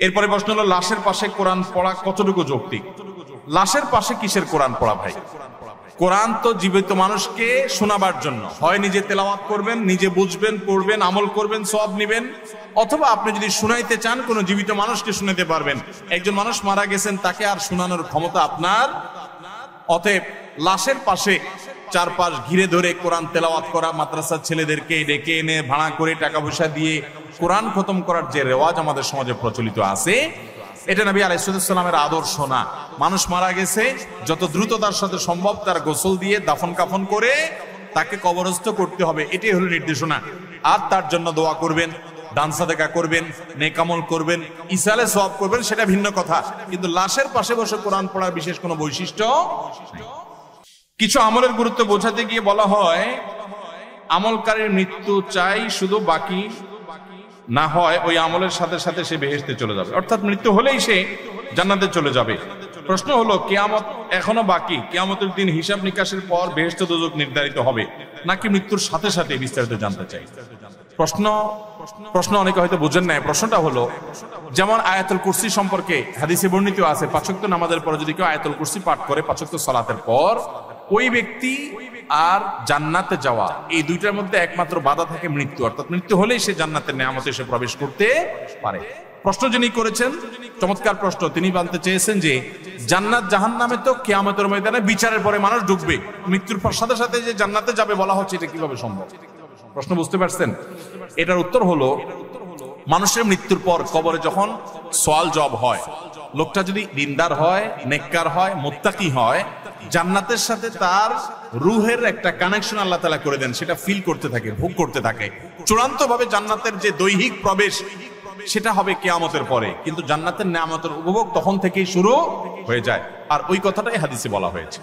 এরপরে প্রশ্ন হলো, লাশের পাশে কোরআন পড়া কতটুকু যৌক্তিক? লাশের পাশে কিসের কোরআন পড়া ভাই? কোরআন তো জীবিত মানুষকে শোনাবার জন্য, হয় নিজে তেলাওয়াত করবেন, নিজে বুঝবেন, পড়বেন, আমল করবেন, সওয়াব নেবেন, অথবা আপনি যদি শুনাইতে চান কোনো জীবিত মানুষকে শুনাতে পারবেন। একজন মানুষ মারা গেছেন, তাকে আর শোনানোর ক্ষমতা আপনার। অতএব লাশের পাশে চারপাশ ঘিরে ধরে কোরআন তেলাওয়াত করা, মাদ্রাসার ছেলেদেরকে ডেকে এনে ভাড়া করে টাকা পয়সা দিয়ে কোরআন খতম করার যে রেওয়াজ আমাদের সমাজে প্রচলিত আছে, এটা নবী আলাইহিস সালামের আদর্শ না। মানুষ মারা গেছে, যত দ্রুততার সাথে সম্ভব তার গোসল দিয়ে দাফন কাফন করে তাকে কবরস্থ করতে হবে, এটাই হলো নির্দেশনা। আর তার জন্য দোয়া করবেন, দান সাদেকা করবেন, নেক আমল করবেন, ইসালে সওয়াব করবেন, সেটা ভিন্ন কথা। কিন্তু লাশের পাশে বসে কোরআন পড়ার বিশেষ কোনো বৈশিষ্ট্য নেই। কিছু আমলের গুরুত্ব বোঝাতে গিয়ে বলা হয়, আমলকারীর মৃত্যু চাই শুধু, বাকি না হয় ওই আমলের সাথে সাথে সে বেহেশতে চলে যাবে, অর্থাৎ মৃত্যু হলেই সে জান্নাতে চলে যাবে। প্রশ্ন হলো, কিয়ামত এখনো বাকি, কিয়ামতের দিন হিসাব নিকাশের পর বেহেশত দোজখ নির্ধারিত হবে নাকি মৃত্যুর সাথে সাথে? বিস্তারিত জানতে চাই। প্রশ্ন অনেকে হয়তো বুঝেন না। প্রশ্নটা হলো, যেমন আয়াতুল কুরসি সম্পর্কে হাদিসে বর্ণিত আছে, 5 ওয়াক্ত নামাজের পরে যদি কেউ আয়াতুল কুরসি পাঠ করে 5 ওয়াক্ত সালাতের পর, ওই ব্যক্তি আর জান্নাতে যাওয়া, এই দুইটার মধ্যে একমাত্র বাধা থাকে মৃত্যু, অর্থাৎ মৃত্যু হলেই সে জান্নাতের নেয়ামতে এসে প্রবেশ করতে পারে। প্রশ্ন যিনি করেছেন, চমৎকার প্রশ্ন। তিনি জানতে চেয়েছেন যে জান্নাত জাহান্নামে তো কিয়ামতের ময়দানে বিচারের পরে মানুষ ঢুকবে, মৃত্যুর সাথে সাথে যে জান্নাতে যাবে বলা হচ্ছে, এটা কিভাবে সম্ভব? প্রশ্ন বুঝতে পারছেন? এটার উত্তর হলো, মানুষের মৃত্যুর পর কবরে যখন সওয়াল জবাব হয়, লোকটা যদি দিনদার হয়, নেককার হয়, মুত্তাকি হয়, জান্নাতের সাথে তার রুহের একটা কানেকশন আল্লাহ তাআলা করে দেন, সেটা ফিল করতে থাকে, ভোগ করতে থাকে। চূড়ান্ত ভাবে জান্নাতের যে দৈহিক প্রবেশ, সেটা হবে কিয়ামতের পরে, কিন্তু জান্নাতের নেয়ামতের উপভোগ তখন থেকেই শুরু হয়ে যায়। আর ওই কথাটাই হাদিসে বলা হয়েছে।